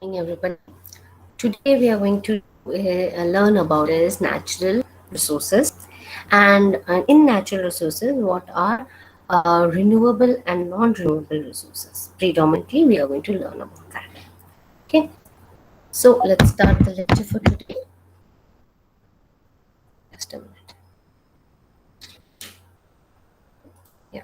Morning, everybody. Today we are going to learn about is natural resources, and in natural resources, what are renewable and non-renewable resources. Predominantly, we are going to learn about that. Okay, so let's start the lecture for today. Just a minute. Yeah.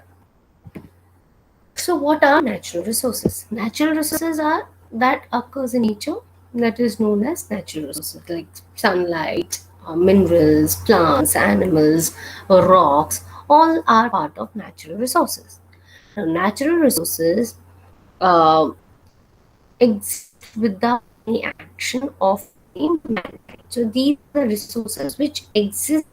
So, what are natural resources? Natural resources are that occurs in nature that is known as natural resources like sunlight, minerals, plants, animals, rocks, all are part of natural resources. Now, natural resources uh, exist without any action of the mankind. So, these are the resources which exist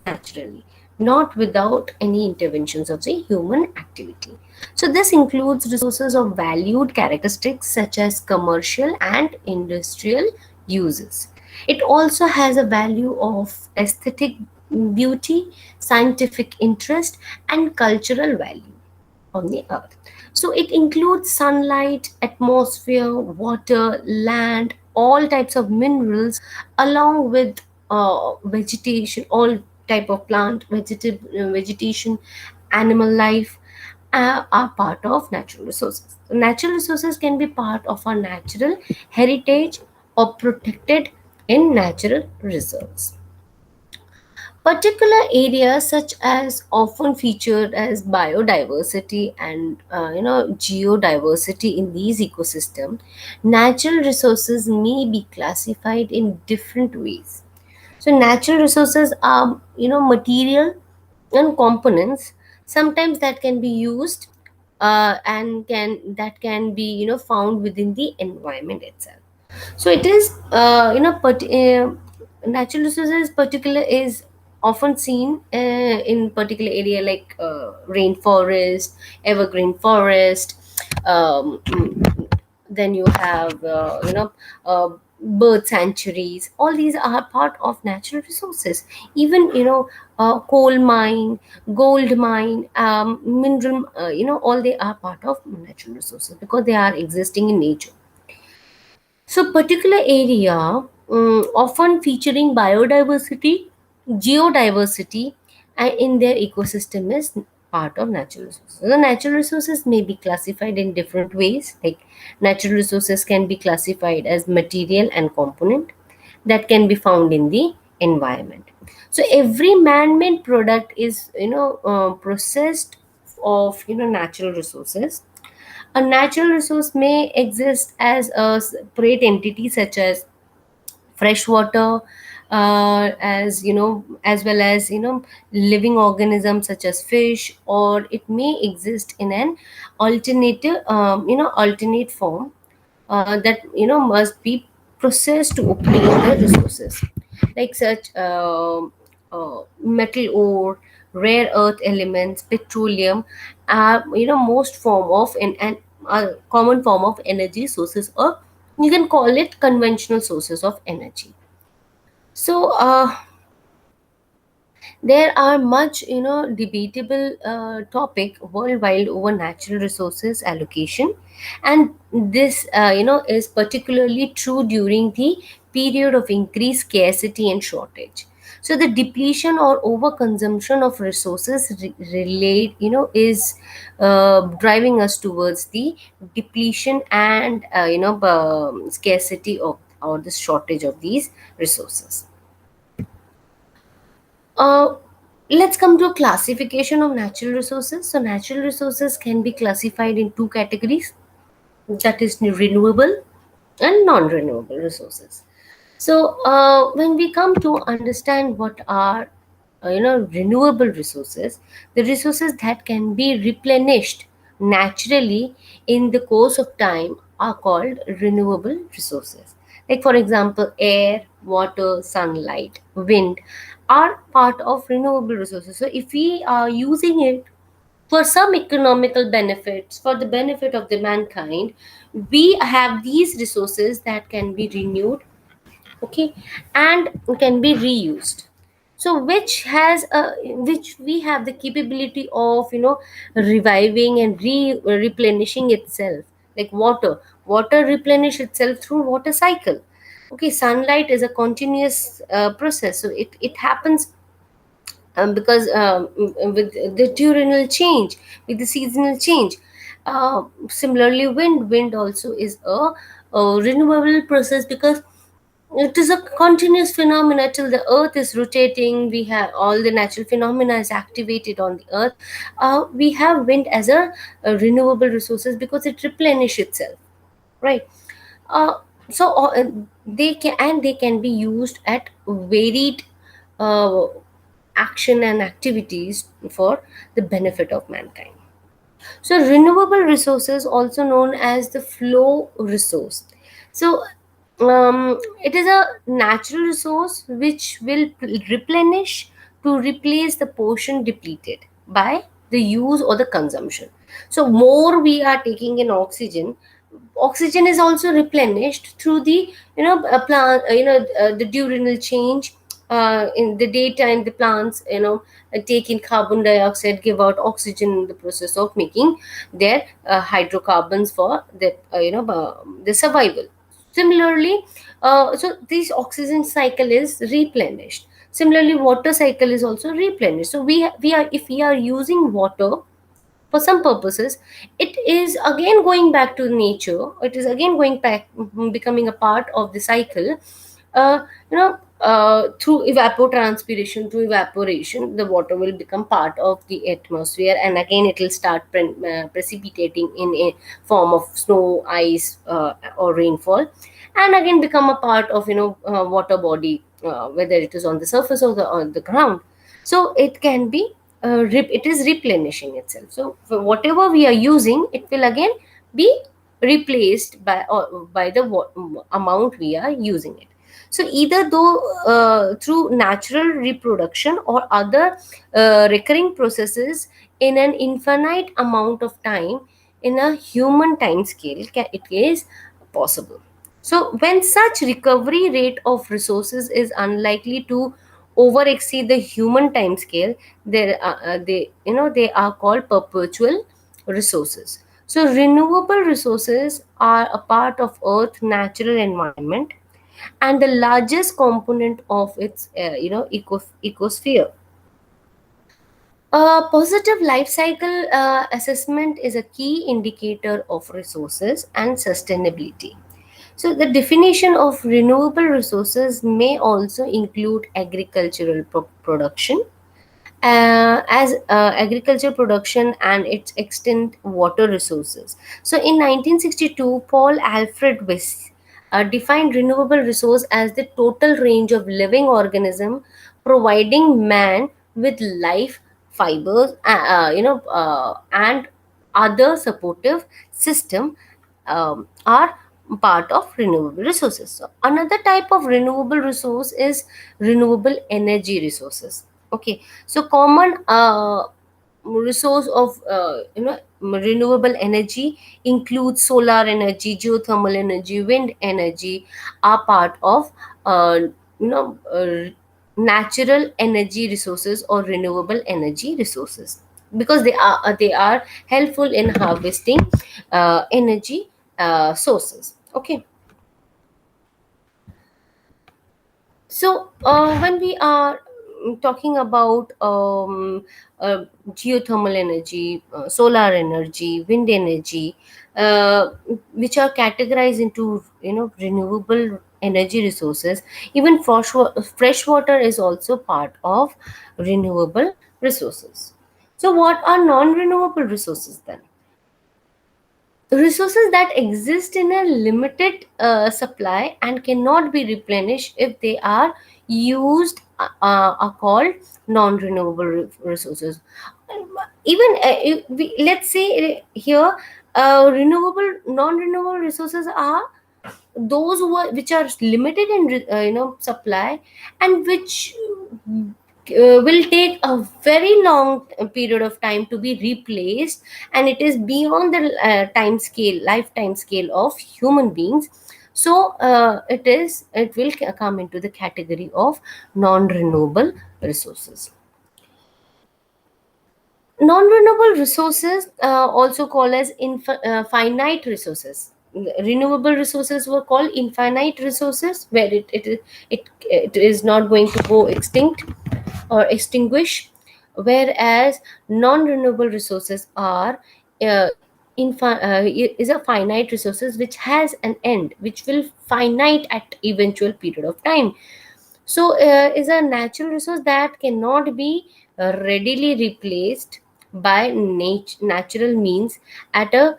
naturally, not without any interventions of the human activity. So, this includes resources of valued characteristics such as commercial and industrial uses. It also has a value of aesthetic beauty, scientific interest, and cultural value on the earth. So it includes sunlight, atmosphere, water, land, all types of minerals, along with vegetation, all type of plant, vegetation, animal life are part of natural resources. Natural resources can be part of our natural heritage or protected in natural reserves. Particular areas such as often featured as biodiversity and geodiversity in these ecosystems, natural resources may be classified in different ways. So natural resources are material and components sometimes that can be used and can be found within the environment itself. So it is natural resources particular is often seen in particular area like rainforest, evergreen forest, then you have bird sanctuaries. All these are part of natural resources. Even coal mine, gold mine, mineral, all they are part of natural resources because they are existing in nature. So, particular area often featuring biodiversity, geodiversity, and in their ecosystem is part of natural resources. The natural resources may be classified in different ways. Like natural resources can be classified as material and component that can be found in the environment. So every man-made product is processed of natural resources. A natural resource may exist as a separate entity, such as fresh water, as as well as living organisms such as fish, or it may exist in an alternative, alternate form that must be processed to obtain the resources, like such metal ore, rare earth elements, petroleum are most form of an a common form of energy sources, or you can call it conventional sources of energy. So there are much debatable topic worldwide over natural resources allocation, and this is particularly true during the period of increased scarcity and shortage. So the depletion or overconsumption of resources relate is driving us towards the depletion and scarcity of or the shortage of these resources. Uh, let's come to a classification of natural resources. So, natural resources can be classified in two categories, that is, renewable and non renewable resources. So, when we come to understand what are renewable resources, the resources that can be replenished naturally in the course of time are called renewable resources. Like for example, air, water, sunlight, wind are part of renewable resources. So if we are using it for some economical benefits, for the benefit of the mankind, we have these resources that can be renewed, okay, and can be reused. So which we have the capability of reviving and replenishing itself. Like water, Water replenish itself through water cycle. Okay, sunlight is a continuous process, so it happens because with the diurnal change, with the seasonal change. Similarly, wind also is a renewable process, because it is a continuous phenomena till the earth is rotating. We have all the natural phenomena is activated on the earth. We have wind as a renewable resources because it replenish itself, right? uh, they can be used at varied uh, action and activities for the benefit of mankind. So renewable resources, also known as the flow resource. So it is a natural resource which will replenish to replace the portion depleted by the use or the consumption. So more we are taking in oxygen, oxygen is also replenished through the plant, the diurnal change. In the daytime, the plants, take in carbon dioxide, give out oxygen in the process of making their hydrocarbons for the survival. Similarly, so this oxygen cycle is replenished. Similarly, water cycle is also replenished. So we are, if we are using water for some purposes, it is again going back to nature, it is again going back, becoming a part of the cycle. Through evapotranspiration, through evaporation, the water will become part of the atmosphere, and again it will start precipitating in a form of snow, ice, or rainfall, and again become a part of water body, whether it is on the surface or on the ground. So it can be it is replenishing itself. So for whatever we are using, it will again be replaced by the amount we are using it. So either though through natural reproduction or other recurring processes in an infinite amount of time in a human time scale, it is possible. So when such recovery rate of resources is unlikely to over exceed the human time scale, they are called perpetual resources. So renewable resources are a part of earth natural environment and the largest component of its ecosphere. A positive life cycle assessment is a key indicator of resources and sustainability. So, the definition of renewable resources may also include agricultural production, as agriculture production and its extent water resources. So in 1962, Paul Alfred Weiss defined renewable resource as the total range of living organism providing man with life fibers, and other supportive system are part of renewable resources. So another type of renewable resource is renewable energy resources. Okay, so common resource of renewable energy includes solar energy, geothermal energy, wind energy, are part of you know uh, natural energy resources or renewable energy resources, because they are helpful in harvesting energy sources. Okay, so when we are talking about geothermal energy, solar energy, wind energy, uh, which are categorized into renewable energy resources, even fresh water is also part of renewable resources. So, what are non-renewable resources then? Resources that exist in a limited supply and cannot be replenished if they are used are called non-renewable resources. Even if let's say here, renewable non-renewable resources are those which are limited in supply, and which will take a very long period of time to be replaced, and it is beyond the lifetime scale of human beings. So it will come into the category of non-renewable resources. Non-renewable resources, also called as finite resources. renewable resources were called infinite resources, where it is not going to go extinct or extinguish, whereas non-renewable resources are uh, is a finite resources which has an end, which will finite at eventual period of time. So is a natural resource that cannot be readily replaced by natural means at a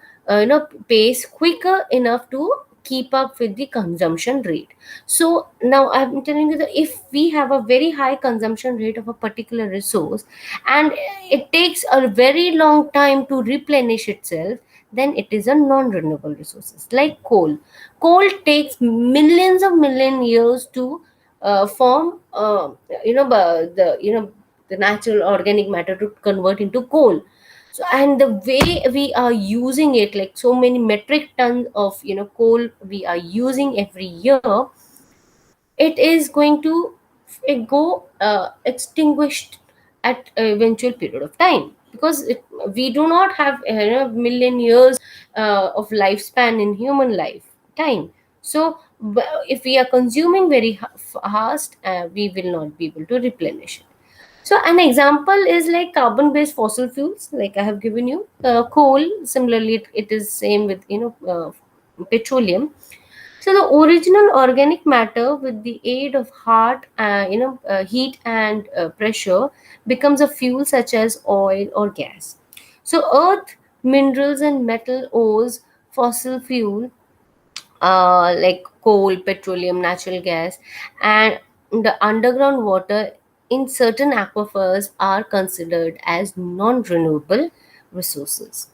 pace quicker enough to keep up with the consumption rate. So now I'm telling you that if we have a very high consumption rate of a particular resource, and it takes a very long time to replenish itself, then it is a non-renewable resources like coal. Coal takes million years to form, the natural organic matter to convert into coal. So, and the way we are using it, like so many metric tons of coal we are using every year, it is going to go extinguished at a eventual period of time, because we do not have million years of lifespan in human lifetime. So if we are consuming very fast, we will not be able to replenish it. So an example is like carbon based fossil fuels, like I have given you coal. Similarly, it is same with petroleum. So the original organic matter, with the aid of heat and pressure, becomes a fuel such as oil or gas. So earth, minerals, and metal ores fossil fuel, like coal, petroleum, natural gas, and the underground water in certain aquifers are considered as non-renewable resources.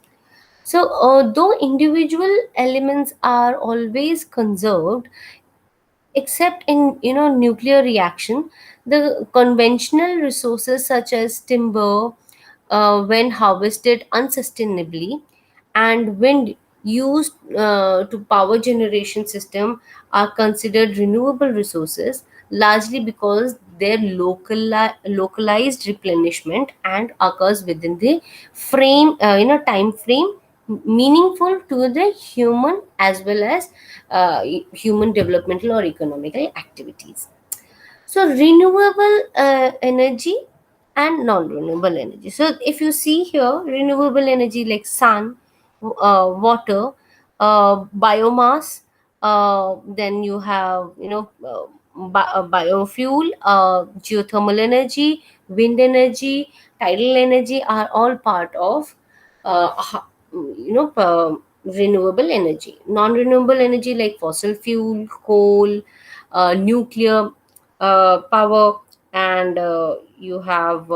So, though individual elements are always conserved, except in nuclear reaction, the conventional resources such as timber, when harvested unsustainably, and wind used to power generation system are considered renewable resources, largely because their localized replenishment and occurs within the time frame meaningful to the human as well as human developmental or economical activities. So renewable energy and non-renewable energy. So if you see here, renewable energy like sun, water, biomass, then you have biofuel, geothermal energy, wind energy, tidal energy are all part of renewable energy. Non-renewable energy like fossil fuel, coal, nuclear power, and you have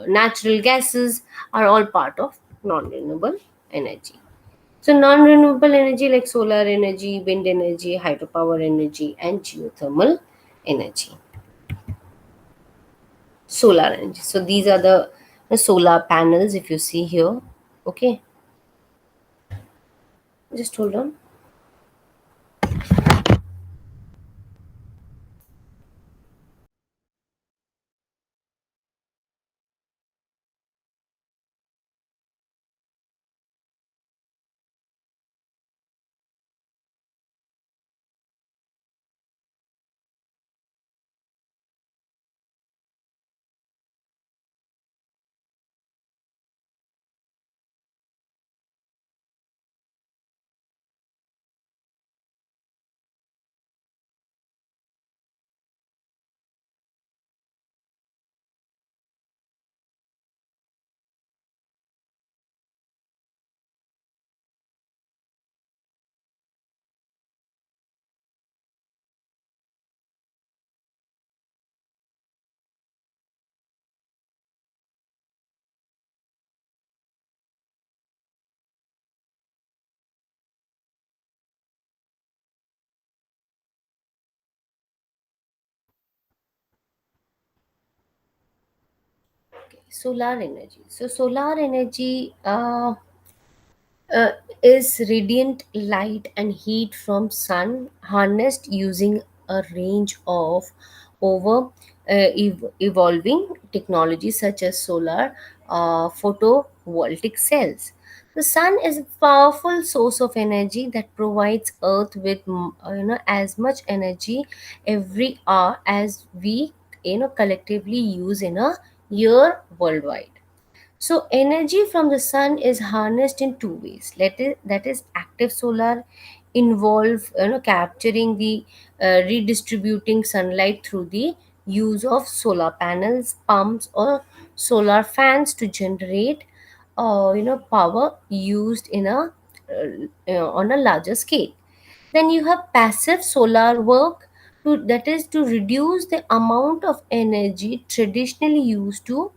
natural gases are all part of non-renewable energy. So non-renewable energy like solar energy, wind energy, hydropower energy, and geothermal energy. Solar energy. So these are the solar panels if you see here. Okay, just hold on. Solar energy. So solar energy uh, is radiant light and heat from sun harnessed using a range of over evolving technologies such as solar photovoltaic cells. The sun is a powerful source of energy that provides Earth with as much energy every hour as we collectively use in a year worldwide. So energy from the sun is harnessed in two ways. That is active solar involve capturing the redistributing sunlight through the use of solar panels, pumps, or solar fans to generate power used in a on a larger scale. Then you have passive solar work, that is to reduce the amount of energy traditionally used to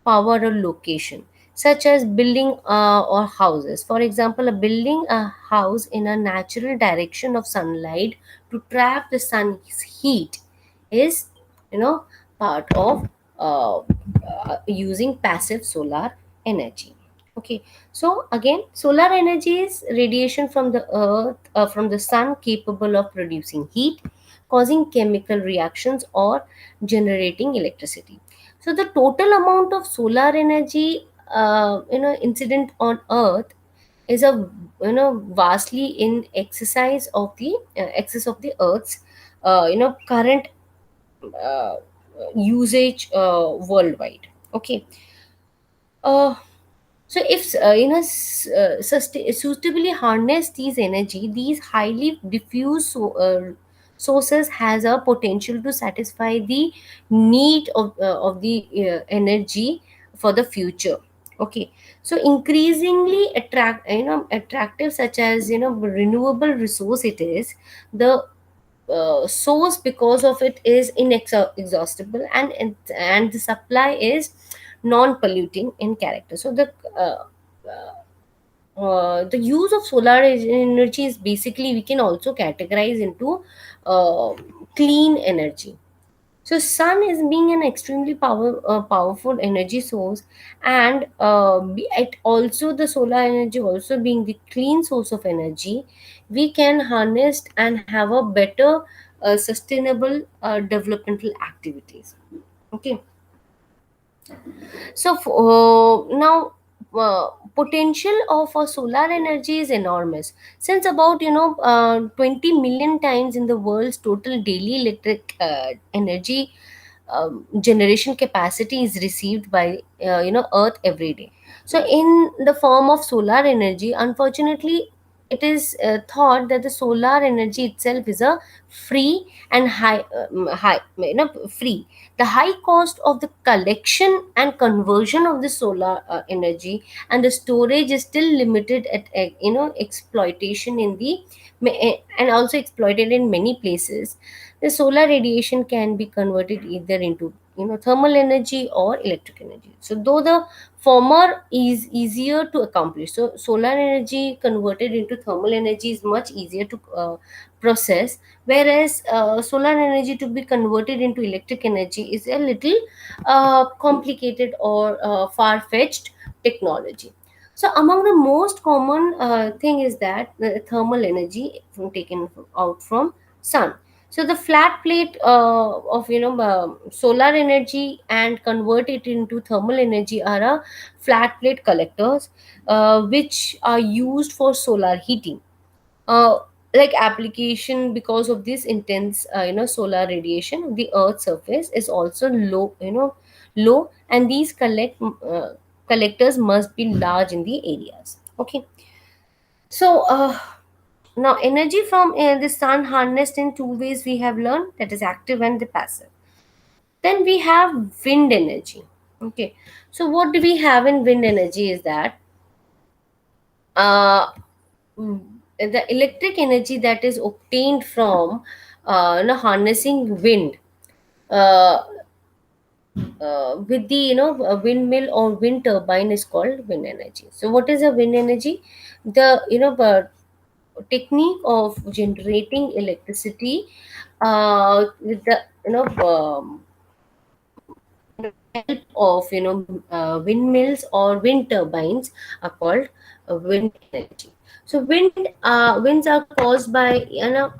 power a location, such as building or houses. For example, a building a house in a natural direction of sunlight to trap the sun's heat is you know part of using passive solar energy. Okay, so again, solar energy is radiation from the earth, from the sun, capable of producing heat, causing chemical reactions, or generating electricity. So the total amount of solar energy incident on earth is a vastly in exercise of the excess of the earth's current uh, usage worldwide. Okay. uh, so if suitably harness these energy, these highly diffuse sources has a potential to satisfy the need of the energy for the future. Okay, so increasingly attractive, such as renewable resource it is, the source because of it is inexhaustible, and the supply is non-polluting in character. So the use of solar energy is basically, we can also categorize into uh, clean energy. So sun is being an extremely powerful energy source, and it also, the solar energy also being the clean source of energy, we can harness and have a better sustainable developmental activities. Okay, so now potential of solar energy is enormous, since about 20 million times in the world's total daily electric energy generation capacity is received by earth every day. So in the form of solar energy, unfortunately, it is thought that the solar energy itself is a free and high free. The high cost of the collection and conversion of the solar energy and the storage is still limited at exploitation in the and also exploited in many places. The solar radiation can be converted either into thermal energy or electric energy. So though the former is easier to accomplish, so solar energy converted into thermal energy is much easier to process, whereas solar energy to be converted into electric energy is a little complicated or far-fetched technology. So among the most common thing is that the thermal energy from taken out from sun. So the flat plate of solar energy and convert it into thermal energy are a flat plate collectors, which are used for solar heating. uh, like application, because of this intense solar radiation, the earth's surface is also low, and these collectors must be large in the areas. Okay, so now energy from the sun harnessed in two ways we have learned, that is active and the passive. Then we have wind energy. Okay, so what do we have in wind energy is that uh, the electric energy that is obtained from harnessing wind uh, with the windmill or wind turbine is called wind energy. So what is a wind energy? The technique of generating electricity with the help of windmills or wind turbines are called wind energy. So winds are caused by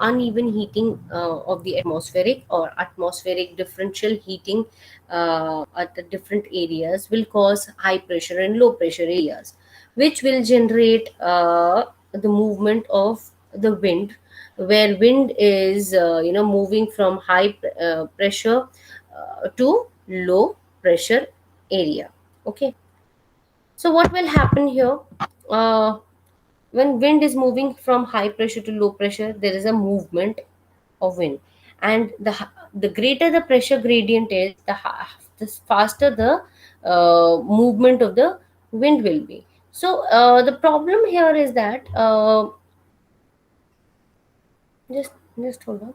uneven heating of the atmospheric differential heating at the different areas will cause high pressure and low pressure areas, which will generate the movement of the wind, where wind is moving from high pressure to low pressure area. Okay, so what will happen here? uh, when wind is moving from high pressure to low pressure, there is a movement of wind, and the greater the pressure gradient is, the faster the movement of the wind will be. So the problem here is that, just hold on.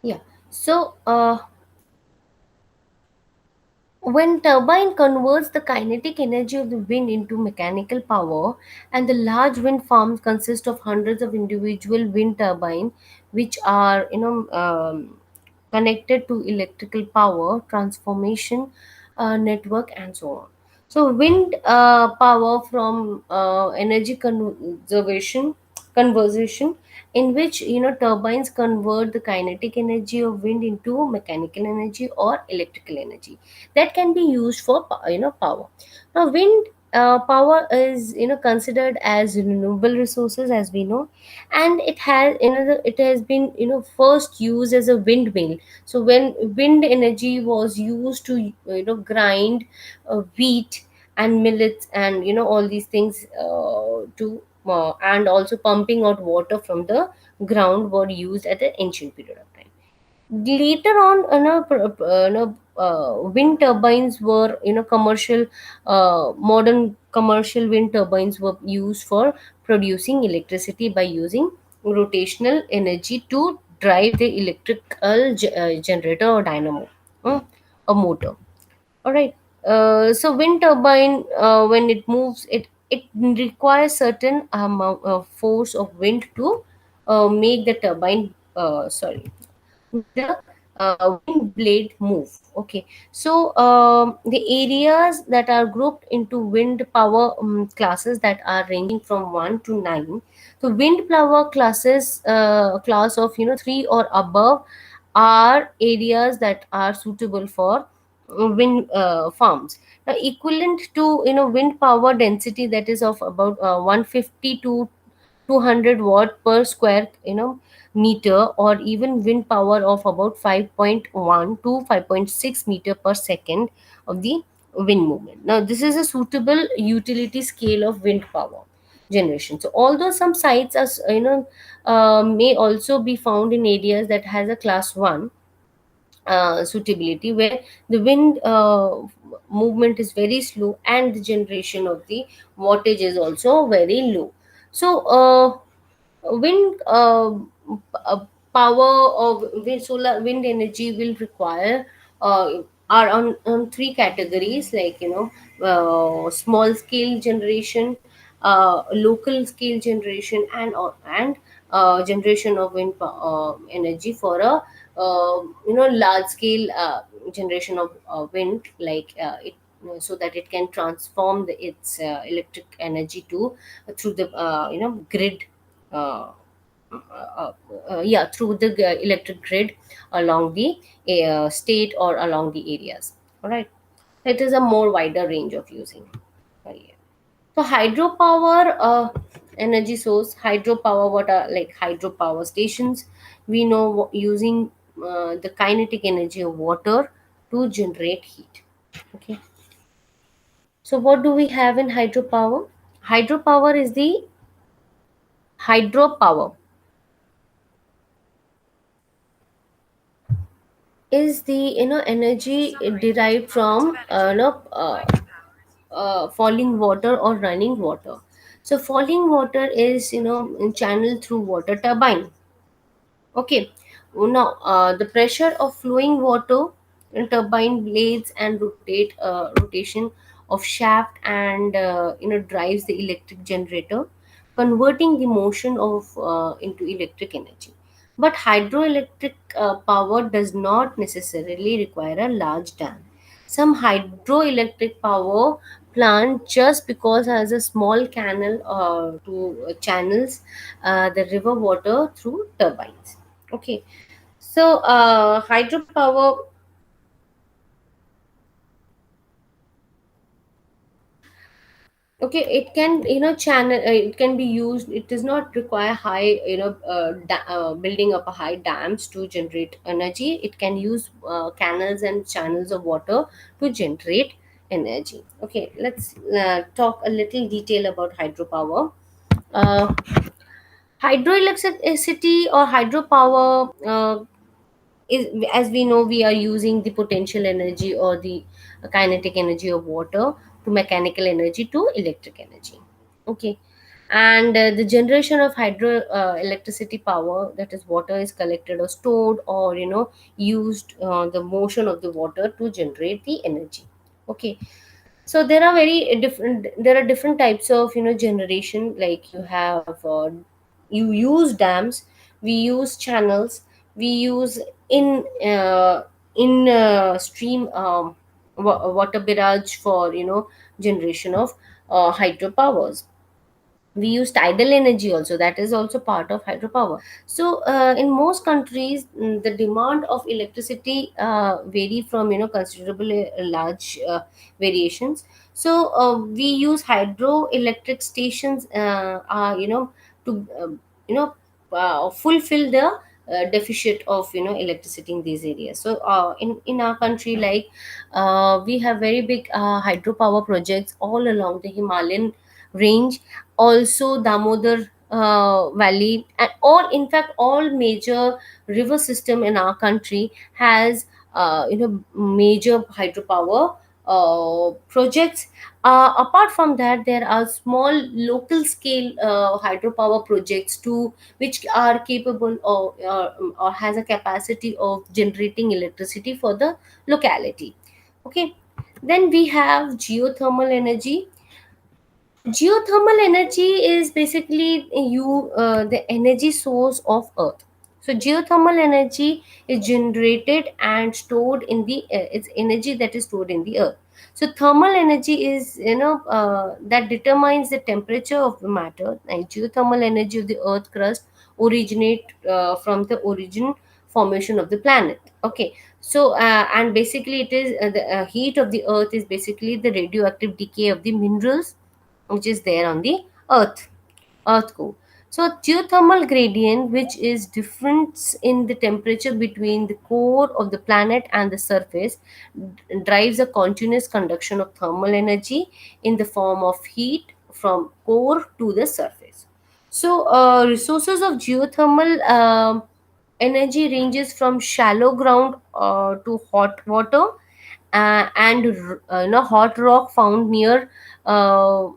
Yeah, so when turbine converts the kinetic energy of the wind into mechanical power, and the large wind farms consist of hundreds of individual wind turbines, which are connected to electrical power transformation network and so on. So wind power from energy conservation, in which turbines convert the kinetic energy of wind into mechanical energy or electrical energy that can be used for power. Now wind power is considered as renewable resources, as we know, and it has been first used as a windmill. So when wind energy was used to grind wheat and millets and all these things, to and also pumping out water from the ground, were used at the ancient period of time. Later on, wind turbines were commercial, modern commercial wind turbines were used for producing electricity by using rotational energy to drive the electrical generator or dynamo, a motor. All right. So wind turbine, when it moves, it requires certain amount of force of wind to make the turbine. Sorry, the wind blade move. Okay, so the areas that are grouped into wind power classes, that are ranging from 1 to 9. So wind power classes, class of 3 or above, are areas that are suitable for wind farms. Now equivalent to wind power density, that is of about 150 to 200 watt per square meter, or even wind power of about 5.1 to 5.6 meter per second of the wind movement. Now this is a suitable utility scale of wind power generation. So although some sites are may also be found in areas that has a class 1 suitability, where the wind movement is very slow and the generation of the wattage is also very low. So wind power of solar wind energy will require, are on three categories, like small scale generation, local scale generation, and generation of wind energy for a large scale generation of wind, like so that it can transform its electric energy to through the grid, uh, through the electric grid along the state or along the areas. All right, it is a more wider range of using. Yeah. So hydropower energy source, hydropower, what are like hydropower stations? We know using the kinetic energy of water to generate heat. Okay. So what do we have in hydropower? Hydropower is the hydropower is the energy derived from falling water or running water. So falling water is, channeled through water turbine. Okay. Now, the pressure of flowing water in turbine blades and rotation of shaft, and drives the electric generator, converting the motion of into electric energy. But hydroelectric power does not necessarily require a large dam. Some hydroelectric power plant just because has a small canal to channels the river water through turbines. Okay. So hydropower, okay, it can, channel, it can be used. It does not require high, building up a high dams to generate energy. It can use canals and channels of water to generate energy. Okay, let's talk a little detail about hydropower. uh, Hydroelectricity or hydropower is, as we know, we are using the potential energy or the kinetic energy of water to mechanical energy to electric energy. Okay. And the generation of hydro electricity power, that is water is collected or stored, or used the motion of the water to generate the energy. Okay. So there are very different, there are different types of, generation. Like you have you use dams, we use channels, we use in stream water barrage for, generation of hydropowers. We use tidal energy also, that is also part of hydropower. So in most countries, the demand of electricity vary from, considerable large variations. So we use hydroelectric stations, to fulfill the deficit of, electricity in these areas. So in our country, like we have very big hydropower projects all along the Himalayan range, also Damodar Valley, and all, in fact, all major river system in our country has major hydropower projects. Apart from that, there are small local scale hydropower projects too, which are capable of, or has a capacity of generating electricity for the locality. Okay. Then we have geothermal energy. Geothermal energy is basically the energy source of earth. So geothermal energy is generated and stored in the it's energy that is stored in the earth. So thermal energy is, that determines the temperature of the matter, and geothermal energy of the earth crust originate from the origin formation of the planet. Okay. So and basically it is the heat of the earth is basically the radioactive decay of the minerals which is there on the earth core. So geothermal gradient, which is difference in the temperature between the core of the planet and the surface, drives a continuous conduction of thermal energy in the form of heat from core to the surface. So resources of geothermal energy ranges from shallow ground to hot water, and hot rock found near uh,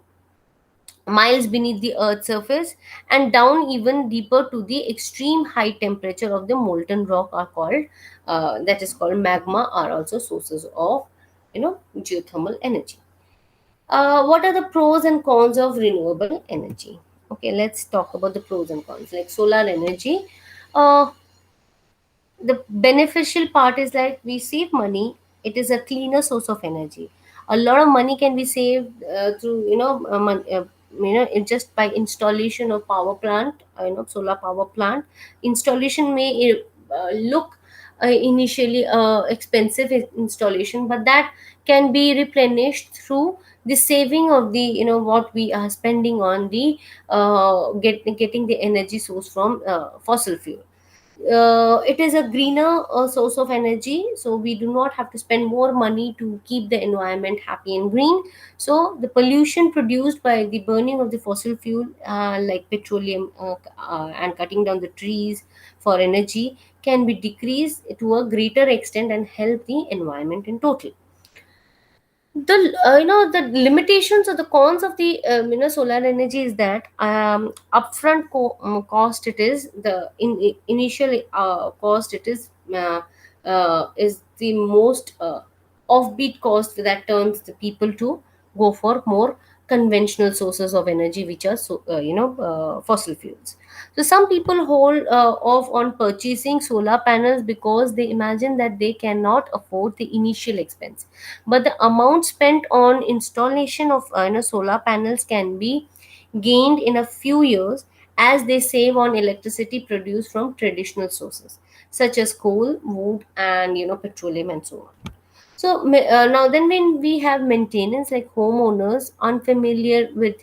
miles beneath the earth's surface, and down even deeper to the extreme high temperature of the molten rock are called, that is called magma, are also sources of, geothermal energy. What are the pros and cons of renewable energy? Okay, let's talk about the pros and cons. Like solar energy, uh, the beneficial part is like we save money. It is a cleaner source of energy. A lot of money can be saved through, it just by installation of power plant, solar power plant. Installation may look initially expensive installation, but that can be replenished through the saving of the, what we are spending on the getting the energy source from fossil fuel. It is a greener source of energy, so we do not have to spend more money to keep the environment happy and green. So the pollution produced by the burning of the fossil fuel, like petroleum, and cutting down the trees for energy, can be decreased to a greater extent and help the environment in total. The limitations or the cons of the solar energy is that upfront cost, it is the initial cost, it is the most offbeat cost that turns the people to go for more conventional sources of energy, which are fossil fuels. So some people hold off on purchasing solar panels because they imagine that they cannot afford the initial expense, but the amount spent on installation of solar panels can be gained in a few years, as they save on electricity produced from traditional sources such as coal, wood, and petroleum, and so on. So now then, when we have maintenance, like homeowners unfamiliar with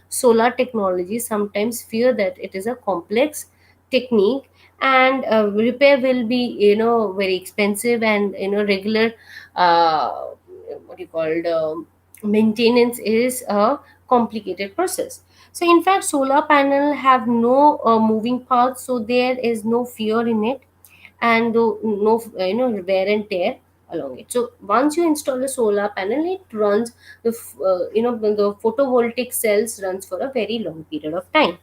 solar technology sometimes fear that it is a complex technique, and repair will be very expensive, and regular what you called maintenance is a complicated process. So in fact, solar panel have no moving parts, so there is no fear in it, and no wear and tear along it. So once you install a solar panel, it runs the photovoltaic cells runs for a very long period of time.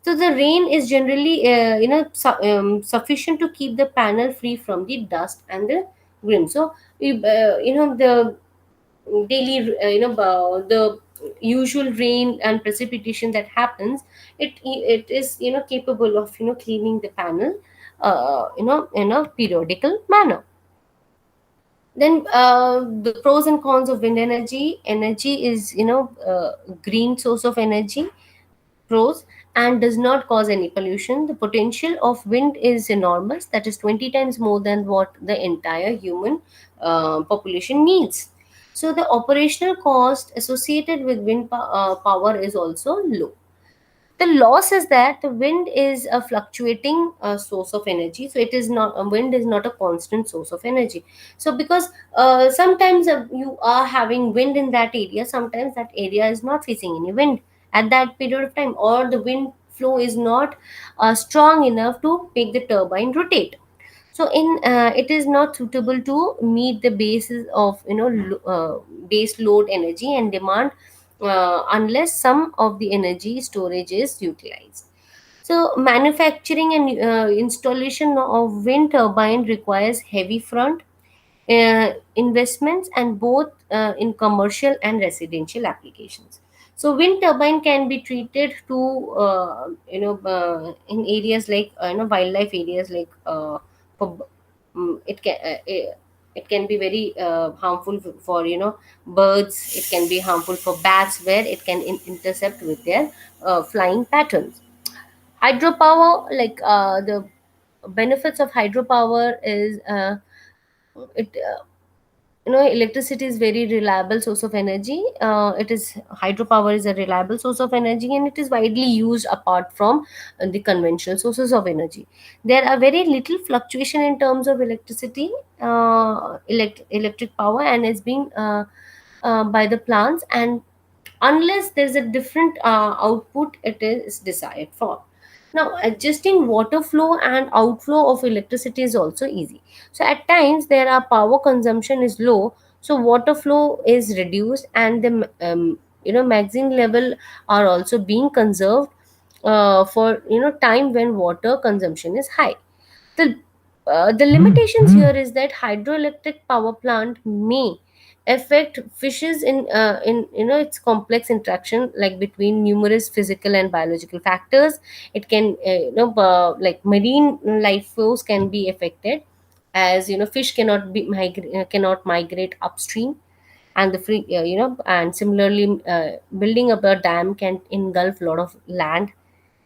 So the rain is generally sufficient to keep the panel free from the dust and the grime. So the daily the usual rain and precipitation that happens, it is capable of cleaning the panel in a periodical manner. Then the pros and cons of wind energy is green source of energy. Pros: and does not cause any pollution. The potential of wind is enormous, that is 20 times more than what the entire human population needs. So the operational cost associated with power is also low. The loss is that the wind is a fluctuating source of energy, so it is not wind is not a constant source of energy. So because sometimes you are having wind in that area, sometimes that area is not facing any wind at that period of time, or the wind flow is not strong enough to make the turbine rotate. So in it is not suitable to meet the basis of base load energy and demand, unless some of the energy storage is utilized. So manufacturing and installation of wind turbine requires heavy front investments, and both in commercial and residential applications. So wind turbine can be treated to in areas like wildlife areas, like for, it can it can be very harmful for birds. It can be harmful for bats, where it can intercept with their flying patterns. Hydropower, like the benefits of hydropower is it electricity is very reliable source of energy. It is Hydropower is a reliable source of energy, and it is widely used apart from the conventional sources of energy. There are very little fluctuation in terms of electricity, electric power, and it's being by the plants, and unless there's a different output it is desired for. Now, adjusting water flow and outflow of electricity is also easy. So at times there are power consumption is low, so water flow is reduced, and the magazine level are also being conserved for time when water consumption is high. The limitations here is that hydroelectric power plant may affect fishes in its complex interaction, like between numerous physical and biological factors. It can like marine life force can be affected, as fish cannot migrate upstream, and the free and similarly building up a dam can engulf a lot of land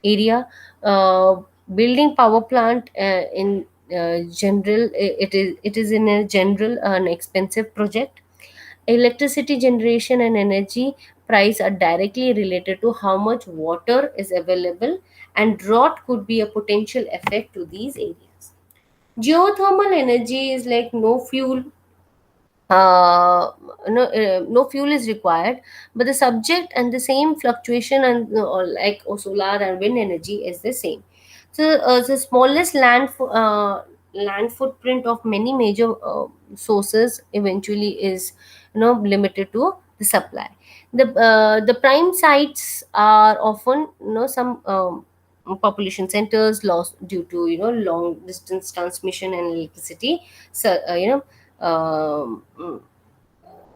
area. uh, Building power plant in general, it is in a general an expensive project. Electricity generation and energy price are directly related to how much water is available, and drought could be a potential effect to these areas. Geothermal energy is like uh, no fuel is required, but the subject and the same fluctuation, and solar and wind energy is the same. So the smallest land land footprint of many major sources eventually is, limited to the supply. The prime sites are often, some population centers lost due to, long distance transmission and electricity. So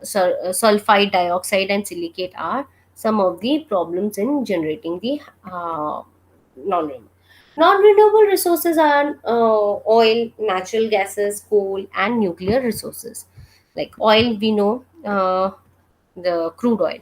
sulfide dioxide and silicate are some of the problems in generating the non-renewable. Non-renewable resources are oil, natural gases, coal, and nuclear resources. Like oil, we know, the crude oil.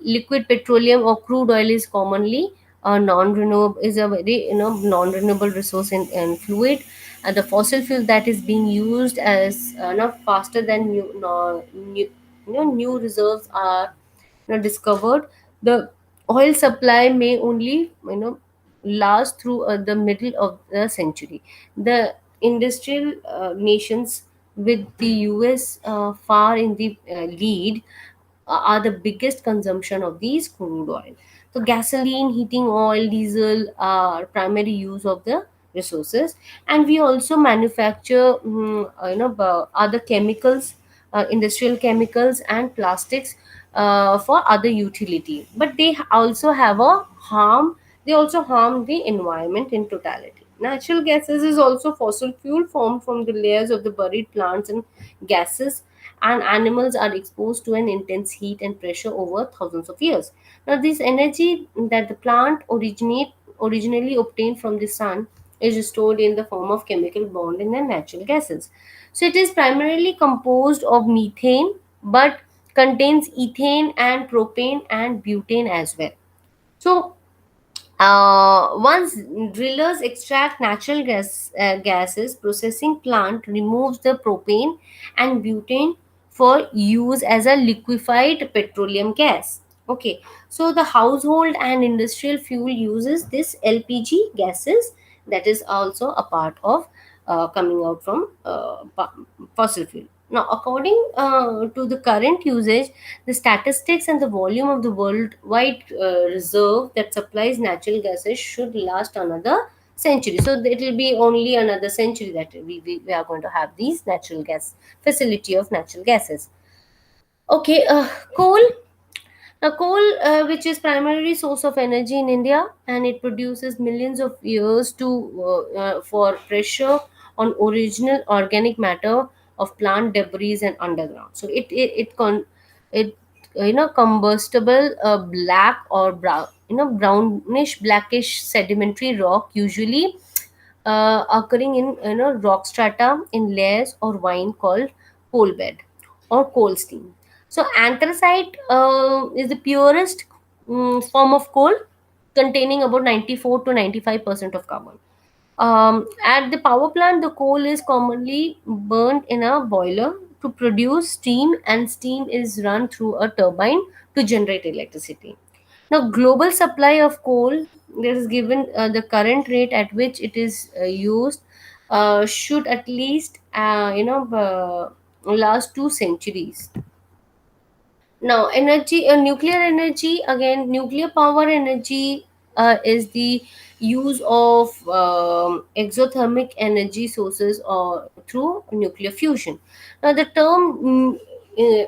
Liquid petroleum or crude oil is commonly non-renewable, is a very, non-renewable resource in fluid. And the fossil fuel that is being used as not faster than new reserves are, discovered. The oil supply may only, last through the middle of the century. The industrial nations, with the US far in the lead, are the biggest consumption of these crude oil. So gasoline, heating oil, diesel are primary use of the resources. And we also manufacture, other chemicals, industrial chemicals and plastics for other utility. But they also have a harm. They also harm the environment in totality. Natural gases is also fossil fuel formed from the layers of the buried plants and gases, and animals are exposed to an intense heat and pressure over thousands of years. Now, this energy that the plant originally obtained from the sun is stored in the form of chemical bond in the natural gases. So, it is primarily composed of methane, but contains ethane and propane and butane as well. So, once drillers extract natural gases, processing plant removes the propane and butane for use as a liquefied petroleum gas. Okay, so the household and industrial fuel uses this LPG gases, that is also a part of coming out from fossil fuel. Now, according to the current usage, the statistics and the volume of the worldwide reserve that supplies natural gases should last another century. So it will be only another century that we are going to have these natural gas facility of natural gases. Okay, coal. Now, coal, which is primary source of energy in India, and it produces millions of years to for pressure on original organic matter of plant debris and underground. So it combustible black or brown, brownish blackish sedimentary rock, usually occurring in, rock strata in layers or wine called coal bed or coal seam. So anthracite is the purest form of coal, containing about 94 to 95% of carbon. At the power plant, the coal is commonly burned in a boiler to produce steam, and steam is run through a turbine to generate electricity. Now, global supply of coal, there is given the current rate at which it is used, should at least, last 2 centuries. Now, energy, nuclear energy, again, nuclear power energy is the use of exothermic energy sources or through nuclear fusion. Now, the term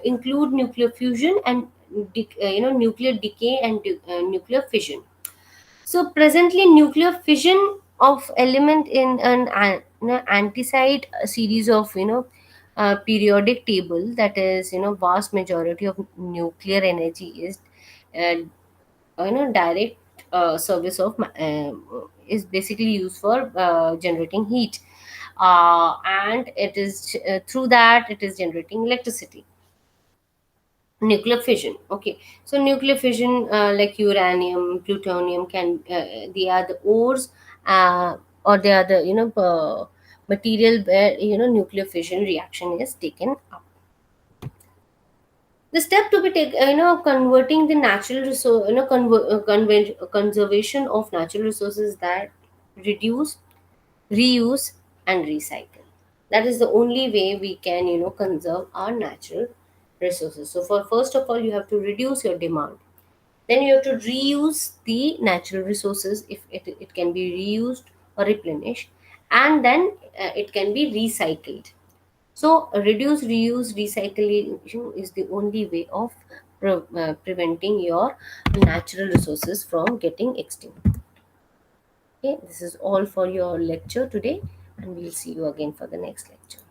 include nuclear fusion and nuclear decay and nuclear fission. So presently, nuclear fission of element in an anti-side series of, periodic table, that is, vast majority of nuclear energy is uh, direct service of is basically used for generating heat, and it is through that it is generating electricity. Nuclear fission. Okay, so nuclear fission, like uranium, plutonium, can they are the ores, or they are the, material where, nuclear fission reaction is taken up. The step to be taken, converting the natural resource, conservation of natural resources, that reduce, reuse, and recycle. That is the only way we can, conserve our natural resources. So for first of all, you have to reduce your demand. Then you have to reuse the natural resources if it can be reused or replenished. and then it can be recycled. So reduce, reuse, recycling is the only way of preventing your natural resources from getting extinct. Okay, this is all for your lecture today, and we'll see you again for the next lecture.